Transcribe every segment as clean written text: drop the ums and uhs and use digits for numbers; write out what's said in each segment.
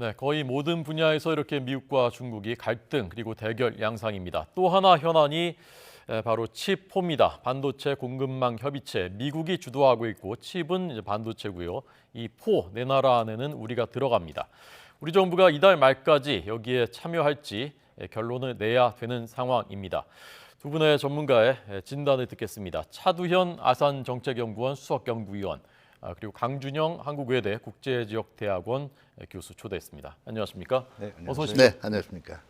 네, 거의 모든 분야에서 이렇게 미국과 중국이 갈등 그리고 대결 양상입니다. 또 하나 현안이 바로 칩4입니다. 반도체 공급망 협의체. 미국이 주도하고 있고 칩은 이제 반도체고요. 이 포, 네 나라 안에는 우리가 들어갑니다. 우리 정부가 이달 말까지 여기에 참여할지 결론을 내야 되는 상황입니다. 두 분의 전문가의 진단을 듣겠습니다. 차두현 아산정책연구원 수석연구위원, 그리고 강준영 한국외대 국제지역대학원 교수 초대했습니다. 안녕하십니까? 네, 어서 오십시오. 네, 안녕하십니까?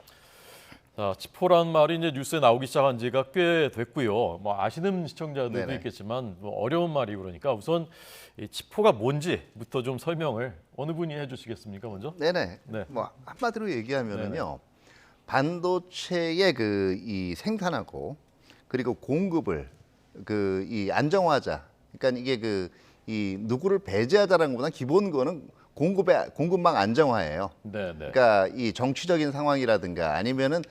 자, 칩4라는 말이 이제 뉴스에 나오기 시작한 지가 꽤 됐고요. 뭐 아시는 시청자들도 네네. 있겠지만 뭐 어려운 말이 그러니까 우선 이 칩4가 뭔지부터 좀 설명을 어느 분이 해주시겠습니까, 먼저? 네네. 네. 뭐 한마디로 얘기하면은요, 반도체의 이 생산하고 그리고 공급을 이 안정화하자. 그러니까 이게 이 누구를 배제하자라는 것보다 기본 거는 공급망 안정화예요. 네, 네. 그러니까 이 정치적인 상황이라든가 아니면은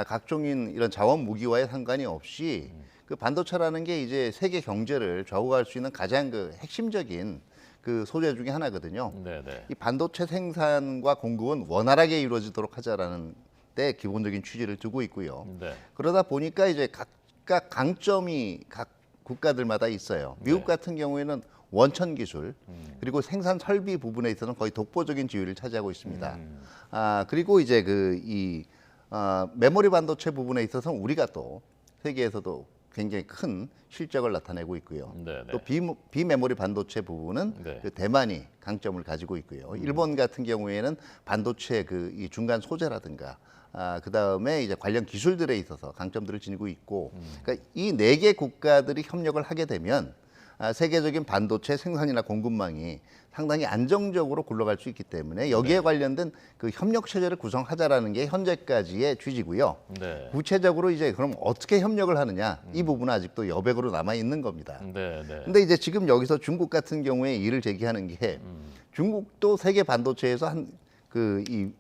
각종인 이런 자원 무기와의 상관이 없이 그 반도체라는 게 이제 세계 경제를 좌우할 수 있는 가장 핵심적인 그 소재 중에 하나거든요. 네, 네. 이 반도체 생산과 공급은 원활하게 이루어지도록 하자라는 데 기본적인 취지를 두고 있고요. 네. 그러다 보니까 이제 각각 강점이 각 국가들마다 있어요. 미국 네. 같은 경우에는 원천 기술 그리고 생산 설비 부분에 있어서는 거의 독보적인 지위를 차지하고 있습니다. 그리고 이제 메모리 반도체 부분에 있어서는 우리가 또 세계에서도 굉장히 큰 실적을 나타내고 있고요. 네, 네. 또 비메모리 반도체 부분은 네. 대만이 강점을 가지고 있고요. 일본 같은 경우에는 반도체 이 중간 소재라든가 그 다음에 이제 관련 기술들에 있어서 강점들을 지니고 있고, 그러니까 이 네 개 국가들이 협력을 하게 되면 세계적인 반도체 생산이나 공급망이 상당히 안정적으로 굴러갈 수 있기 때문에 여기에 관련된 그 협력 체제를 구성하자라는 게 현재까지의 취지고요. 네. 구체적으로 이제 그럼 어떻게 협력을 하느냐, 이 부분은 아직도 여백으로 남아 있는 겁니다. 네, 네. 근데 이제 지금 여기서 중국 같은 경우에 이를 제기하는 게 중국도 세계 반도체에서 이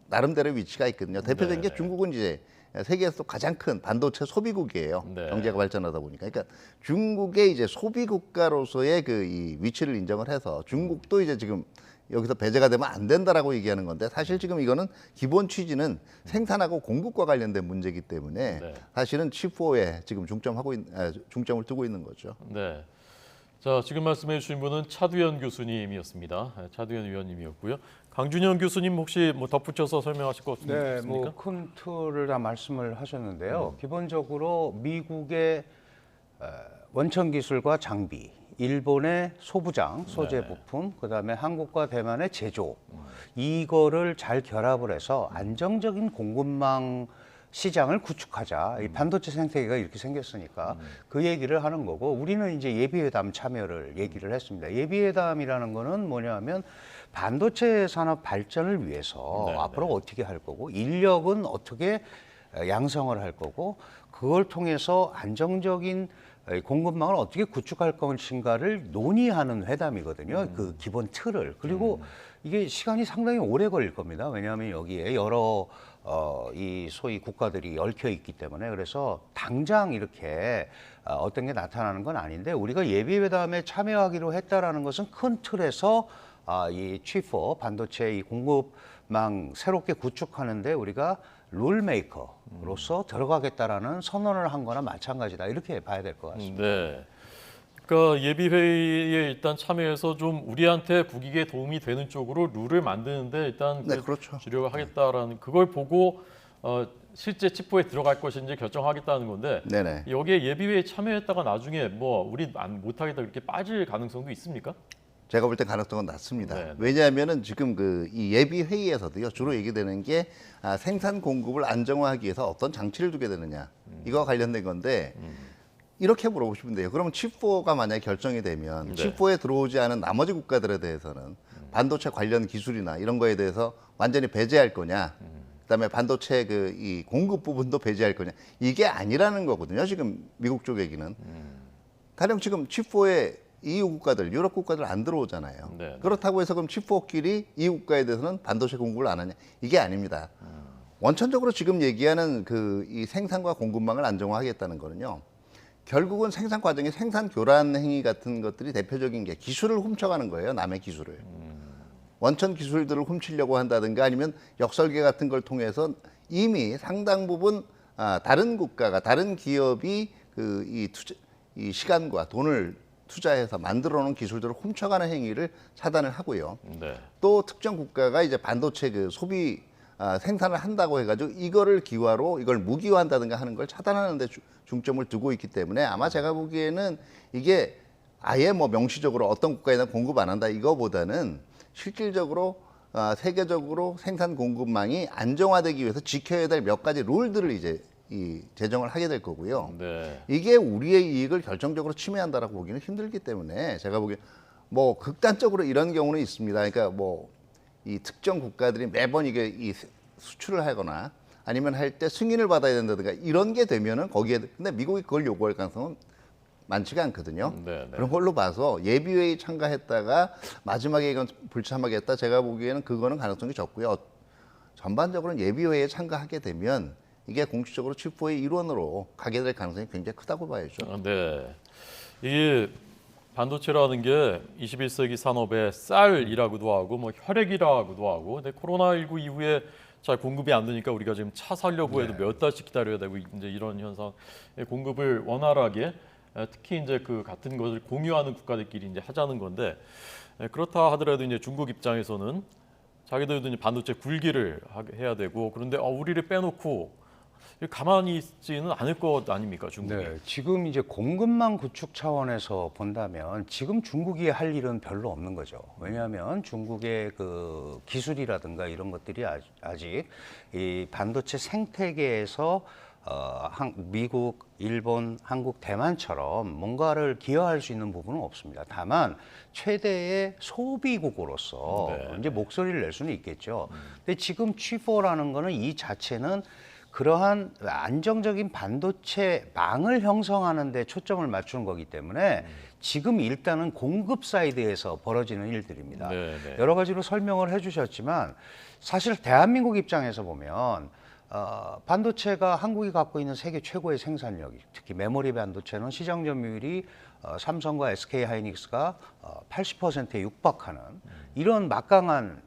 나름대로 위치가 있거든요. 대표적인 게 네. 중국은 이제 세계에서 가장 큰 반도체 소비국이에요. 네. 경제가 발전하다 보니까. 그러니까 중국의 이제 소비 국가로서의 이 위치를 인정을 해서 중국도 이제 지금 여기서 배제가 되면 안 된다라고 얘기하는 건데, 사실 지금 이거는 기본 취지는 생산하고 공급과 관련된 문제이기 때문에 네. 사실은 칩4에 지금 중점을 두고 있는 거죠. 네. 자, 지금 말씀해 주신 분은 차두현 교수님이었습니다. 차두현 위원님이었고요. 강준영 교수님 혹시 뭐 덧붙여서 설명하실 것 네, 있습니까? 뭐 큰 틀을 다 말씀을 하셨는데요. 기본적으로 미국의 원천 기술과 장비, 일본의 소부장, 소재 부품, 그다음에 한국과 대만의 제조, 이거를 잘 결합을 해서 안정적인 공급망 시장을 구축하자. 이 반도체 생태계가 이렇게 생겼으니까 그 얘기를 하는 거고, 우리는 이제 예비회담 참여를 얘기를 했습니다. 예비회담이라는 거는 뭐냐면 반도체 산업 발전을 위해서 앞으로 어떻게 할 거고, 인력은 어떻게 양성을 할 거고, 그걸 통해서 안정적인 공급망을 어떻게 구축할 것인가를 논의하는 회담이거든요. 그 기본 틀을. 그리고 이게 시간이 상당히 오래 걸릴 겁니다. 왜냐하면 여기에 여러 이 소위 국가들이 얽혀 있기 때문에. 그래서 당장 이렇게 어떤 게 나타나는 건 아닌데, 우리가 예비회담에 참여하기로 했다라는 것은 큰 틀에서 이 칩4 반도체 이 공급망 새롭게 구축하는데 우리가 룰메이커로서 들어가겠다라는 선언을 한 거나 마찬가지다, 이렇게 봐야 될 것 같습니다. 네. 그러니까 예비회의에 일단 참여해서 좀 우리한테 국익에 도움이 되는 쪽으로 룰을 만드는데 일단 네, 그렇죠. 주력을 하겠다라는 그걸 보고 실제 칩4에 들어갈 것인지 결정하겠다는 건데, 네네. 여기에 예비회의에 참여했다가 나중에 뭐 우리 못하겠다 이렇게 빠질 가능성도 있습니까? 제가 볼 때 가능성은 낮습니다. 네. 왜냐하면은 지금 이 예비 회의에서도요, 주로 얘기되는 게 생산 공급을 안정화하기 위해서 어떤 장치를 두게 되느냐, 이거와 관련된 건데, 이렇게 물어보고 싶은데요. 그러면 칩4가 만약에 결정이 되면 칩4에 들어오지 않은 나머지 국가들에 대해서는 반도체 관련 기술이나 이런 거에 대해서 완전히 배제할 거냐, 그다음에 반도체 이 공급 부분도 배제할 거냐, 이게 아니라는 거거든요. 지금 미국 쪽 얘기는. 가령 지금 칩4에 EU 국가들, 유럽 국가들 안 들어오잖아요. 네. 그렇다고 해서 그럼 칩4끼리 EU 국가에 대해서는 반도체 공급을 안 하냐? 이게 아닙니다. 원천적으로 지금 얘기하는 이 생산과 공급망을 안정화하겠다는 거는요, 결국은 생산 과정에 생산 교란 행위 같은 것들이 대표적인 게 기술을 훔쳐가는 거예요. 남의 기술을. 원천 기술들을 훔치려고 한다든가 아니면 역설계 같은 걸 통해서 이미 상당 부분 다른 국가가 다른 기업이 이 시간과 돈을 투자해서 만들어 놓은 기술들을 훔쳐가는 행위를 차단을 하고요. 네. 또 특정 국가가 이제 반도체 소비 생산을 한다고 해가지고 이거를 기화로 이걸 무기화한다든가 하는 걸 차단하는 데 중점을 두고 있기 때문에 아마 제가 보기에는 이게 아예 뭐 명시적으로 어떤 국가에다 공급 안 한다 이거보다는 실질적으로 세계적으로 생산 공급망이 안정화되기 위해서 지켜야 될 몇 가지 룰들을 이제 제정을 하게 될 거고요. 네. 이게 우리의 이익을 결정적으로 침해한다라고 보기는 힘들기 때문에 제가 보기엔 뭐 극단적으로 이런 경우는 있습니다. 그러니까 뭐 이 특정 국가들이 매번 이게 수출을 하거나 아니면 할 때 승인을 받아야 된다든가 이런 게 되면은 거기에 근데 미국이 그걸 요구할 가능성은 많지가 않거든요. 네, 네. 그런 걸로 봐서 예비회의 참가했다가 마지막에 이건 불참하게 했다. 제가 보기에는 그거는 가능성이 적고요. 전반적으로는 예비회의에 참가하게 되면 이게 공식적으로 칩4의 일원으로 가게 될 가능성이 굉장히 크다고 봐야죠. 네. 이게 반도체라는 게 21세기 산업의 쌀이라고도 하고 뭐 혈액이라고도 하고 근데 코로나19 이후에 잘 공급이 안 되니까 우리가 지금 차 사려고 해도 몇 달씩 기다려야 되고 이제 이런 현상 공급을 원활하게 특히 이제 그 같은 것을 공유하는 국가들끼리 이제 하자는 건데 그렇다 하더라도 이제 중국 입장에서는 자기들도 이제 반도체 굴기를 해야 되고 그런데 우리를 빼놓고 가만히 있지는 않을 것 아닙니까 중국이? 네, 지금 이제 공급망 구축 차원에서 본다면 지금 중국이 할 일은 별로 없는 거죠. 왜냐하면 중국의 그 기술이라든가 이런 것들이 아직 이 반도체 생태계에서 미국, 일본, 한국, 대만처럼 뭔가를 기여할 수 있는 부분은 없습니다. 다만 최대의 소비국으로서 네. 이제 목소리를 낼 수는 있겠죠. 근데 지금 G4라는 거는 이 자체는 그러한 안정적인 반도체 망을 형성하는 데 초점을 맞추는 거기 때문에 지금 일단은 공급 사이드에서 벌어지는 일들입니다. 네, 네. 여러 가지로 설명을 해주셨지만 사실 대한민국 입장에서 보면 반도체가 한국이 갖고 있는 세계 최고의 생산력이 특히 메모리 반도체는 시장 점유율이 삼성과 SK 하이닉스가 80%에 육박하는 이런 막강한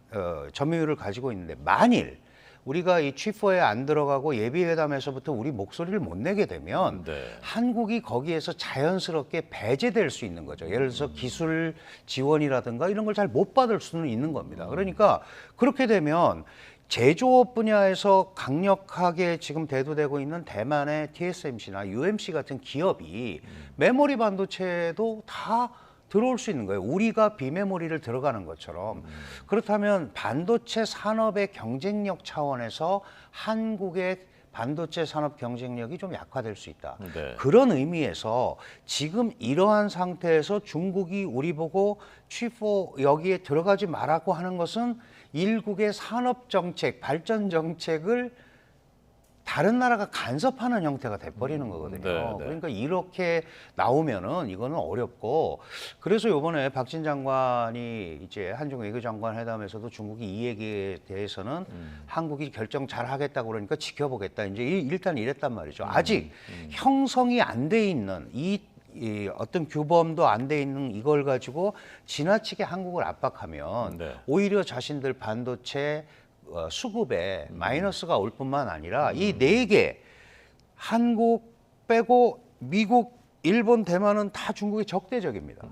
점유율을 가지고 있는데 만일 우리가 이 G4에 안 들어가고 예비회담에서부터 우리 목소리를 못 내게 되면 네. 한국이 거기에서 자연스럽게 배제될 수 있는 거죠. 예를 들어서 기술 지원이라든가 이런 걸 잘 못 받을 수는 있는 겁니다. 그러니까 그렇게 되면 제조업 분야에서 강력하게 지금 대두되고 있는 대만의 TSMC나 UMC 같은 기업이 메모리 반도체도 다 들어올 수 있는 거예요. 우리가 비메모리를 들어가는 것처럼. 그렇다면 반도체 산업의 경쟁력 차원에서 한국의 반도체 산업 경쟁력이 좀 약화될 수 있다. 네. 그런 의미에서 지금 이러한 상태에서 중국이 우리 보고 G4 여기에 들어가지 말라고 하는 것은 일국의 산업 정책, 발전 정책을 다른 나라가 간섭하는 형태가 돼버리는 거거든요. 네, 네. 그러니까 이렇게 나오면은 이거는 어렵고 그래서 이번에 박진 장관이 이제 한중 외교장관 회담에서도 중국이 이 얘기에 대해서는 한국이 결정 잘 하겠다고 그러니까 지켜보겠다. 이제 일단 이랬단 말이죠. 아직 형성이 안 돼 있는 이 어떤 규범도 안 돼 있는 이걸 가지고 지나치게 한국을 압박하면 네. 오히려 자신들 반도체 수급에 마이너스가 올 뿐만 아니라 이 네 개 한국 빼고 미국, 일본, 대만은 다 중국의 적대적입니다.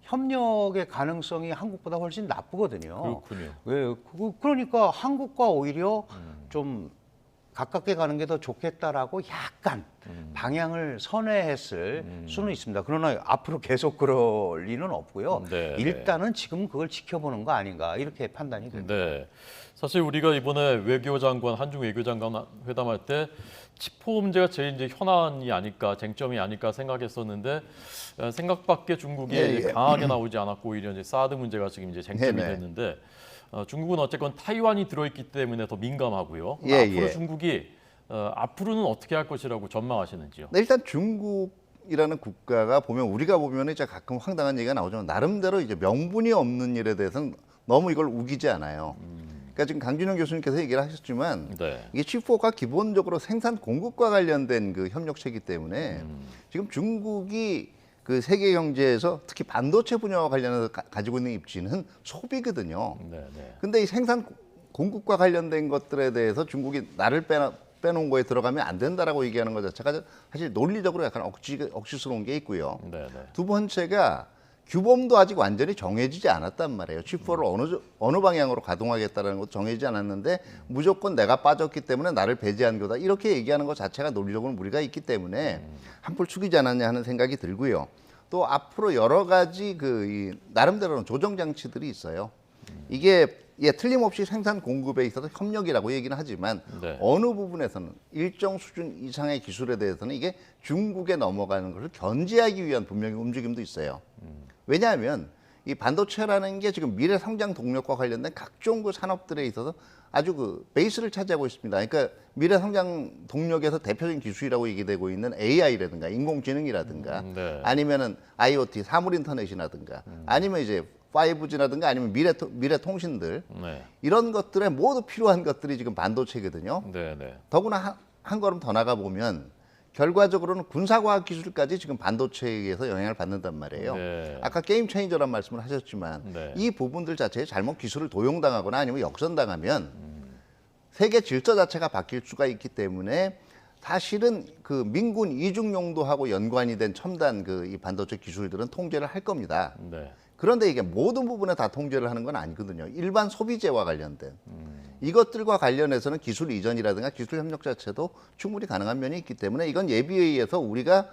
협력의 가능성이 한국보다 훨씬 나쁘거든요. 그렇군요. 왜? 그러니까 한국과 오히려 좀 가깝게 가는 게 더 좋겠다라고 약간 방향을 선회했을 수는 있습니다. 그러나 앞으로 계속 그럴 리는 없고요. 네, 일단은 지금 그걸 지켜보는 거 아닌가 이렇게 판단이 됩니다. 네. 사실 우리가 이번에 외교장관 한중 외교장관 회담할 때 칩포 문제가 제일 이제 현안이 아닐까 쟁점이 아닐까 생각했었는데 생각밖의 중국이 이제 강하게 나오지 않았고 오히려 이제 사드 문제가 지금 이제 쟁점이 네네. 됐는데 중국은 어쨌건 타이완이 들어있기 때문에 더 민감하고요. 예, 앞으로 예. 중국이 앞으로는 어떻게 할 것이라고 전망하시는지요? 네, 일단 중국이라는 국가가 보면 우리가 보면 이제 가끔 황당한 얘기가 나오지만 나름대로 이제 명분이 없는 일에 대해서는 너무 이걸 우기지 않아요. 그러니까 지금 강준영 교수님께서 얘기를 하셨지만 네. 이게 G4가 기본적으로 생산 공급과 관련된 그 협력체이기 때문에 지금 중국이 그 세계 경제에서 특히 반도체 분야와 관련해서 가지고 있는 입지는 소비거든요. 네, 네. 근데 이 생산 공급과 관련된 것들에 대해서 중국이 나를 빼놓은 거에 들어가면 안 된다라고 얘기하는 것 자체가 사실 논리적으로 약간 억지스러운 게 있고요. 네, 네. 두 번째가 규범도 아직 완전히 정해지지 않았단 말이에요. 칩4를 어느 방향으로 가동하겠다는 것도 정해지지 않았는데 무조건 내가 빠졌기 때문에 나를 배제한 거다. 이렇게 얘기하는 것 자체가 논리적으로 무리가 있기 때문에 한풀 숙이지 않았냐 하는 생각이 들고요. 또 앞으로 여러 가지 이 나름대로는 조정 장치들이 있어요. 이게 틀림없이 생산 공급에 있어서 협력이라고 얘기는 하지만 네. 어느 부분에서는 일정 수준 이상의 기술에 대해서는 이게 중국에 넘어가는 것을 견제하기 위한 분명히 움직임도 있어요. 왜냐하면 이 반도체라는 게 지금 미래 성장 동력과 관련된 각종 그 산업들에 있어서 아주 그 베이스를 차지하고 있습니다. 그러니까 미래 성장 동력에서 대표적인 기술이라고 얘기되고 있는 AI라든가 인공지능이라든가 네. 아니면은 IoT 사물 인터넷이라든가 아니면 이제 5G라든가 아니면 미래 통신들 네. 이런 것들에 모두 필요한 것들이 지금 반도체거든요. 네, 네. 더구나 한 걸음 더 나가 보면 결과적으로는 군사과학 기술까지 지금 반도체에 의해서 영향을 받는단 말이에요. 네. 아까 게임 체인저란 말씀을 하셨지만 네. 이 부분들 자체에 잘못 기술을 도용당하거나 아니면 역선당하면 세계 질서 자체가 바뀔 수가 있기 때문에 사실은 그 민군 이중 용도하고 연관이 된 첨단 이 반도체 기술들은 통제를 할 겁니다. 네. 그런데 이게 모든 부분에 다 통제를 하는 건 아니거든요. 일반 소비재와 관련된 이것들과 관련해서는 기술 이전이라든가 기술 협력 자체도 충분히 가능한 면이 있기 때문에 이건 예비회의에서 우리가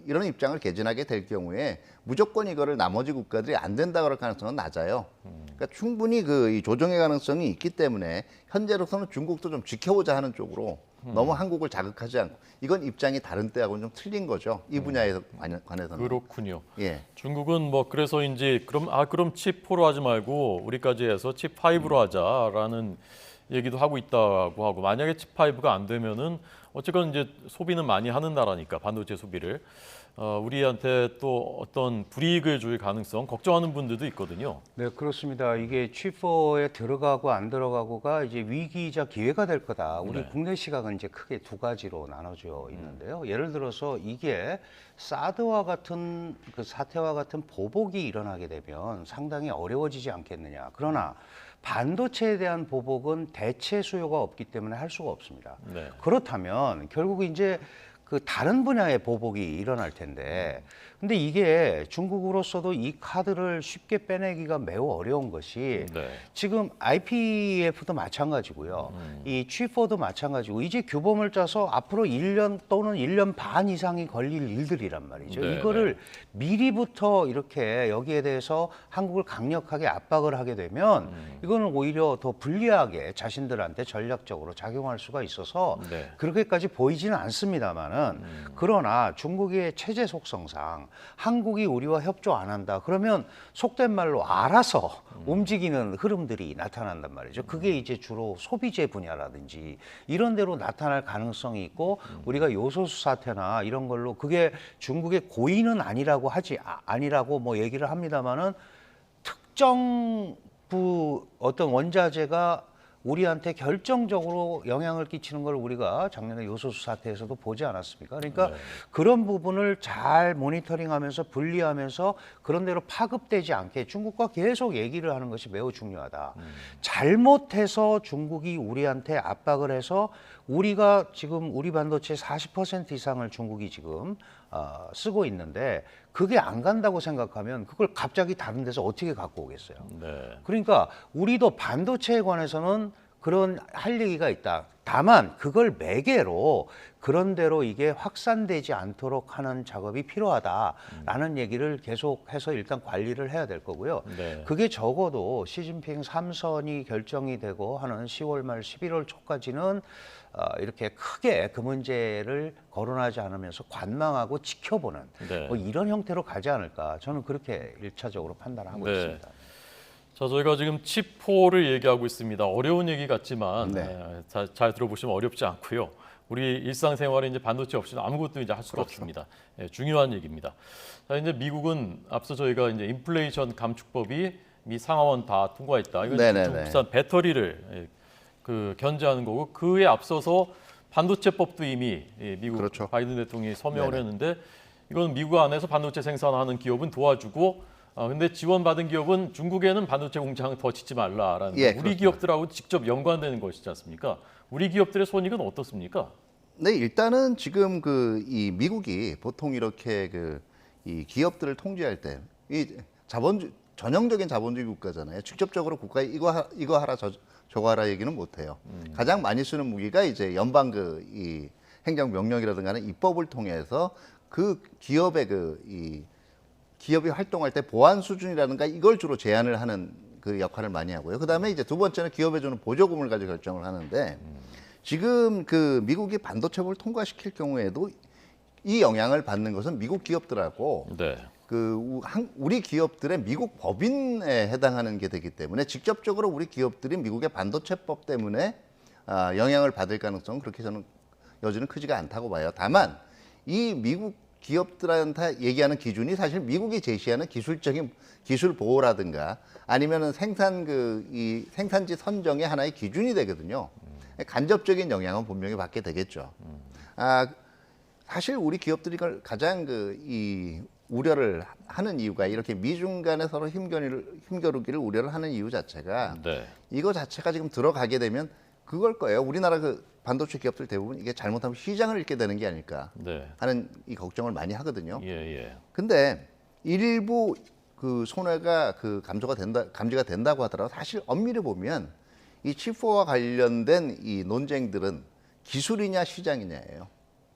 이런 입장을 개진하게 될 경우에 무조건 이거를 나머지 국가들이 안 된다 그럴 가능성은 낮아요. 그러니까 충분히 이 조정의 가능성이 있기 때문에 현재로서는 중국도 좀 지켜보자 하는 쪽으로 너무 한국을 자극하지 않고 이건 입장이 다른 때하고는 좀 틀린 거죠. 이 분야에 관해서는. 그렇군요. 예. 중국은 뭐 그래서 이제 그럼 칩4로 하지 말고 우리까지 해서 칩5로 하자라는 얘기도 하고 있다고 하고 만약에 칩5가 안 되면은 어쨌건 이제 소비는 많이 하는 나라니까 반도체 소비를 우리한테 또 어떤 불이익을 줄 가능성 걱정하는 분들도 있거든요. 네, 그렇습니다. 이게 칩4에 들어가고 안 들어가고가 이제 위기이자 기회가 될 거다. 우리 네. 국내 시각은 이제 크게 두 가지로 나눠져 있는데요. 예를 들어서 이게 사드와 같은 그 사태와 같은 보복이 일어나게 되면 상당히 어려워지지 않겠느냐. 그러나 반도체에 대한 보복은 대체 수요가 없기 때문에 할 수가 없습니다. 네. 그렇다면 결국 이제 그 다른 분야의 보복이 일어날 텐데, 근데 이게 중국으로서도 이 카드를 쉽게 빼내기가 매우 어려운 것이 네. 지금 IPF도 마찬가지고요. 이 칩4도 마찬가지고 이제 규범을 짜서 앞으로 1년 또는 1년 반 이상이 걸릴 일들이란 말이죠. 네, 이거를 미리부터 이렇게 여기에 대해서 한국을 강력하게 압박을 하게 되면 이거는 오히려 더 불리하게 자신들한테 전략적으로 작용할 수가 있어서 네. 그렇게까지 보이지는 않습니다만은 그러나 중국의 체제 속성상 한국이 우리와 협조 안 한다 그러면 속된 말로 알아서 움직이는 흐름들이 나타난단 말이죠. 그게 이제 주로 소비재 분야라든지 이런 데로 나타날 가능성이 있고 우리가 요소수 사태나 이런 걸로 그게 중국의 고의는 아니라고 뭐 얘기를 합니다만은 특정 어떤 원자재가 우리한테 결정적으로 영향을 끼치는 걸 우리가 작년에 요소수 사태에서도 보지 않았습니까? 그러니까 그런 부분을 잘 모니터링하면서 분리하면서 그런 대로 파급되지 않게 중국과 계속 얘기를 하는 것이 매우 중요하다. 잘못해서 중국이 우리한테 압박을 해서 우리가 지금 우리 반도체 40% 이상을 중국이 지금 쓰고 있는데 그게 안 간다고 생각하면 그걸 갑자기 다른 데서 어떻게 갖고 오겠어요? 네. 그러니까 우리도 반도체에 관해서는 그런 할 얘기가 있다. 다만 그걸 매개로 그런 대로 이게 확산되지 않도록 하는 작업이 필요하다라는 얘기를 계속해서 일단 관리를 해야 될 거고요. 네. 그게 적어도 시진핑 3선이 결정이 되고 하는 10월 말 11월 초까지는 이렇게 크게 그 문제를 거론하지 않으면서 관망하고 지켜보는 네. 뭐 이런 형태로 가지 않을까 저는 그렇게 1차적으로 판단하고 네. 있습니다. 자, 저희가 지금 칩4를 얘기하고 있습니다. 어려운 얘기 같지만 네. 잘 들어보시면 어렵지 않고요. 우리 일상생활에 이제 반도체 없이는 아무것도 이제 할 수가 없습니다. 예, 중요한 얘기입니다. 자, 이제 미국은 앞서 저희가 이제 인플레이션 감축법이 미 상하원 다 통과했다. 이건 네네네. 중국산 배터리를 견제하는 거고 그에 앞서서 반도체법도 이미 미국 그렇죠. 바이든 대통령이 서명을 네네. 했는데 이건 미국 안에서 반도체 생산하는 기업은 도와주고 근데 지원받은 기업은 중국에는 반도체 공장 더 짓지 말라라는 예, 우리 그렇습니다. 기업들하고 직접 연관되는 것이지 않습니까? 우리 기업들의 손익은 어떻습니까? 네, 일단은 지금 이 미국이 보통 이렇게 이 기업들을 통제할 때 이 전형적인 자본주의 국가잖아요. 직접적으로 국가에 이거 하라 저거 하라 얘기는 못 해요. 가장 많이 쓰는 무기가 이제 연방 이 행정 명령이라든가 하는 입법을 통해서 그 기업의 이 기업이 활동할 때 보안 수준이라든가 이걸 주로 제한을 하는 그 역할을 많이 하고요. 그다음에 이제 두 번째는 기업에 주는 보조금을 가지고 결정을 하는데 지금 미국이 반도체법을 통과시킬 경우에도 이 영향을 받는 것은 미국 기업들하고 네. 우리 기업들의 미국 법인에 해당하는 게 되기 때문에 직접적으로 우리 기업들이 미국의 반도체법 때문에 영향을 받을 가능성은 그렇게 저는 여지는 크지가 않다고 봐요. 다만 이 미국 기업들한테 얘기하는 기준이 사실 미국이 제시하는 기술적인 기술 보호라든가 아니면은 이 생산지 선정의 하나의 기준이 되거든요. 간접적인 영향은 분명히 받게 되겠죠. 사실 우리 기업들이 이걸 가장 이 우려를 하는 이유가 이렇게 미중 간에 서로 힘겨루기를 우려를 하는 이유 자체가 네. 이거 자체가 지금 들어가게 되면 그걸 거예요. 우리나라 반도체 기업들 대부분 이게 잘못하면 시장을 잃게 되는 게 아닐까 네. 하는 이 걱정을 많이 하거든요. 예. 근데 일부 손해가 감지가 된다고 하더라도 사실 엄밀히 보면 이 칩4와 관련된 이 논쟁들은 기술이냐 시장이냐예요.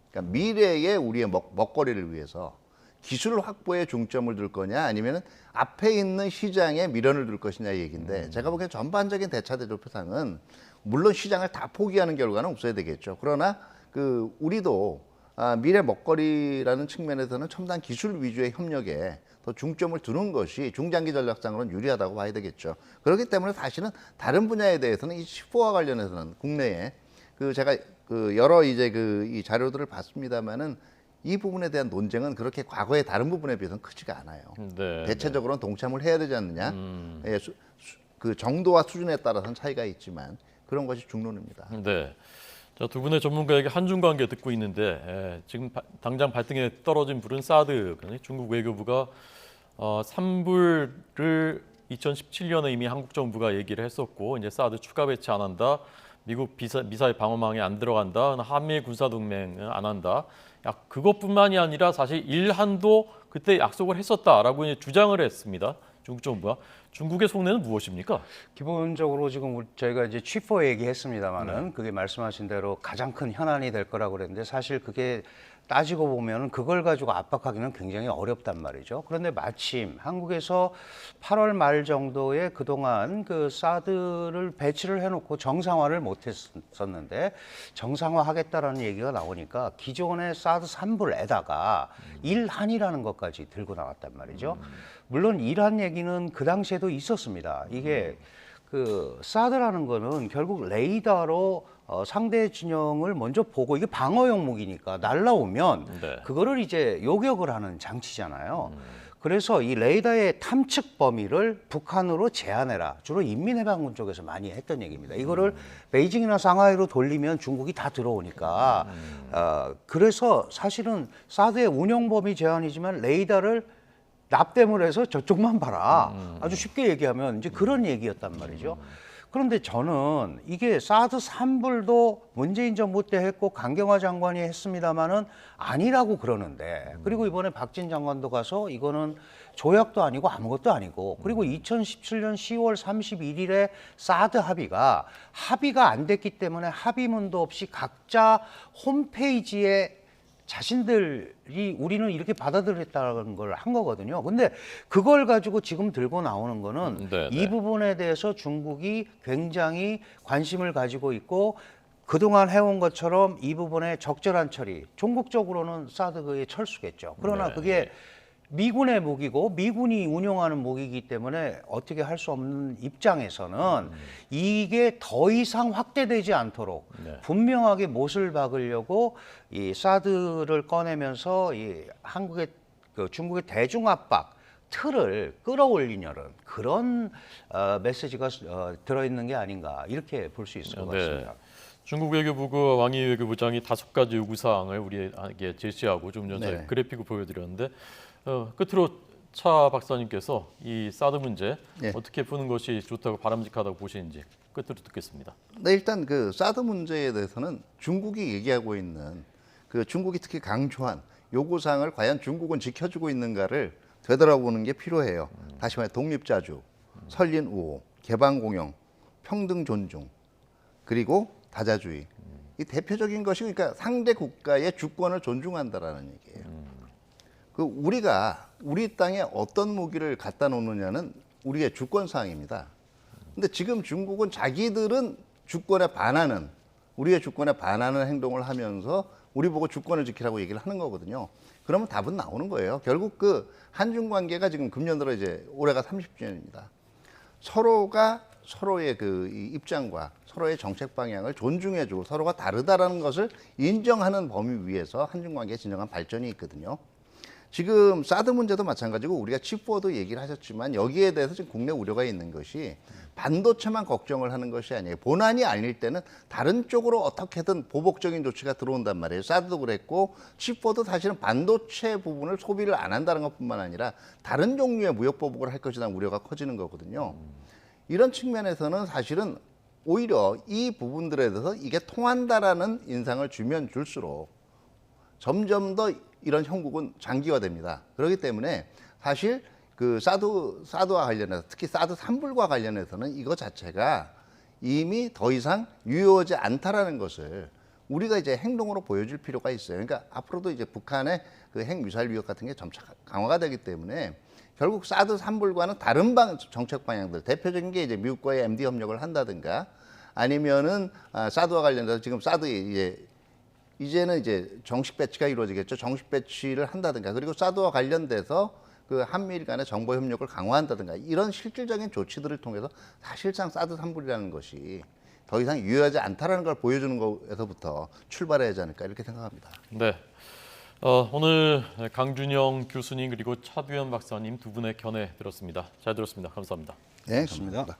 그러니까 미래의 우리의 먹거리를 위해서 기술 확보에 중점을 둘 거냐 아니면 앞에 있는 시장에 미련을 둘 것이냐 얘기인데 제가 보기엔 전반적인 대차 대조표상은 물론 시장을 다 포기하는 결과는 없어야 되겠죠. 그러나 우리도 미래 먹거리라는 측면에서는 첨단 기술 위주의 협력에 더 중점을 두는 것이 중장기 전략상으로는 유리하다고 봐야 되겠죠. 그렇기 때문에 사실은 다른 분야에 대해서는 이 칩4와 관련해서는 국내에 제가 여러 이 자료들을 봤습니다만은 이 부분에 대한 논쟁은 그렇게 과거의 다른 부분에 비해서는 크지가 않아요. 네. 대체적으로는 동참을 해야 되지 않느냐. 예, 그 정도와 수준에 따라서는 차이가 있지만 그런 것이 중론입니다. 네. 자, 두 분의 전문가에게 한중 관계 듣고 있는데 지금 당장 발등에 떨어진 불은 사드. 중국 외교부가 산불을 2017년에 이미 한국 정부가 얘기를 했었고 이제 사드 추가 배치 안 한다. 미국 미사일 방어망에 안 들어간다. 한미일 군사동맹은 안 한다. 그것뿐만이 아니라 사실 일한도 그때 약속을 했었다라고 이제 주장을 했습니다. 중국 정부가. 중국의 속내는 무엇입니까? 기본적으로 지금 저희가 이제 칩4 얘기했습니다만은 그게 말씀하신 대로 가장 큰 현안이 될 거라고 그랬는데 사실 그게 따지고 보면 그걸 가지고 압박하기는 굉장히 어렵단 말이죠. 그런데 마침 한국에서 8월 말 정도에 그동안 사드를 배치를 해놓고 정상화를 못했었는데 정상화하겠다라는 얘기가 나오니까 기존의 사드 산불에다가 일한이라는 것까지 들고 나왔단 말이죠. 물론 일한 얘기는 그 당시에도 있었습니다. 이게 사드라는 거는 결국 레이더로 상대 진영을 먼저 보고 이게 방어용 무기니까 날라오면 네. 그거를 이제 요격을 하는 장치잖아요. 그래서 이 레이더의 탐측 범위를 북한으로 제한해라. 주로 인민해방군 쪽에서 많이 했던 얘기입니다. 이거를 베이징이나 상하이로 돌리면 중국이 다 들어오니까 그래서 사실은 사드의 운용 범위 제한이지만 레이더를 납땜을 해서 저쪽만 봐라. 아주 쉽게 얘기하면 이제 그런 얘기였단 말이죠. 그런데 저는 이게 사드 산불도 문재인 정부 때 했고 강경화 장관이 했습니다마는 아니라고 그러는데 그리고 이번에 박진 장관도 가서 이거는 조약도 아니고 아무것도 아니고 그리고 2017년 10월 31일에 사드 합의가 안 됐기 때문에 합의문도 없이 각자 홈페이지에 자신들이 우리는 이렇게 받아들였다는 걸 한 거거든요. 근데 그걸 가지고 지금 들고 나오는 거는 이 부분에 대해서 중국이 굉장히 관심을 가지고 있고 그동안 해온 것처럼 이 부분에 적절한 처리, 종국적으로는 사드의 철수겠죠. 그러나 그게 미군의 무기고 미군이 운용하는 무기이기 때문에 어떻게 할 수 없는 입장에서는 이게 더 이상 확대되지 않도록 분명하게 못을 박으려고 이 사드를 꺼내면서 이 중국의 대중 압박 틀을 끌어올리려는 그런 메시지가 들어있는 게 아닌가 이렇게 볼 수 있을 것 같습니다. 중국 외교부가 왕이 외교부장이 5가지 요구사항을 우리에게 제시하고 좀 전에 네. 그래픽을 보여드렸는데 끝으로 차 박사님께서 이 사드 문제 네. 어떻게 푸는 것이 좋다고 바람직하다고 보시는지 끝으로 듣겠습니다. 네, 일단 그 사드 문제에 대해서는 중국이 얘기하고 있는 그 중국이 특히 강조한 요구사항을 과연 중국은 지켜주고 있는가를 되돌아보는 게 필요해요. 다시 말해 독립자주, 설린 우호, 개방 공영, 평등 존중, 그리고 다자주의. 이 대표적인 것이 그러니까 상대 국가의 주권을 존중한다라는 얘기예요. 그 우리가 우리 땅에 어떤 무기를 갖다 놓느냐는 우리의 주권 사항입니다. 근데 지금 중국은 자기들은 주권에 반하는 우리의 주권에 반하는 행동을 하면서 우리 보고 주권을 지키라고 얘기를 하는 거거든요. 그러면 답은 나오는 거예요. 결국 그 한중 관계가 지금 금년 들어 이제 올해가 30주년입니다. 서로가 서로의 그 입장과 서로의 정책 방향을 존중해주고 서로가 다르다라는 것을 인정하는 범위 위에서 한중 관계의 진정한 발전이 있거든요. 지금 사드 문제도 마찬가지고 우리가 칩4도 얘기를 하셨지만 여기에 대해서 지금 국내 우려가 있는 것이 반도체만 걱정을 하는 것이 아니에요. 본안이 아닐 때는 다른 쪽으로 어떻게든 보복적인 조치가 들어온단 말이에요. 사드도 그랬고 칩4도 사실은 반도체 부분을 소비를 안 한다는 것뿐만 아니라 다른 종류의 무역 보복을 할 것이라는 우려가 커지는 거거든요. 이런 측면에서는 사실은 오히려 이 부분들에 대해서 이게 통한다라는 인상을 주면 줄수록 점점 더 이런 형국은 장기화됩니다. 그렇기 때문에 사실 그 사드와 관련해서 특히 사드 3불과 관련해서는 이거 자체가 이미 더 이상 유효하지 않다라는 것을 우리가 이제 행동으로 보여줄 필요가 있어요. 그러니까 앞으로도 이제 북한의 그 핵미사일 위협 같은 게 점차 강화가 되기 때문에 결국 사드 3불과는 다른 정책 방향들 대표적인 게 이제 미국과의 MD 협력을 한다든가 아니면은 사드와 관련해서 지금 사드 이제는 이제 정식 배치가 이루어지겠죠. 정식 배치를 한다든가 그리고 사드와 관련돼서 그 한미일 간의 정보 협력을 강화한다든가 이런 실질적인 조치들을 통해서 사실상 사드 3불이라는 것이 더 이상 유효하지 않다라는 걸 보여주는 것에서부터 출발해야 하지 않을까 이렇게 생각합니다. 네. 오늘 강준영 교수님 그리고 차두현 박사님 두 분의 견해 들었습니다. 잘 들었습니다. 감사합니다. 네, 감사합니다.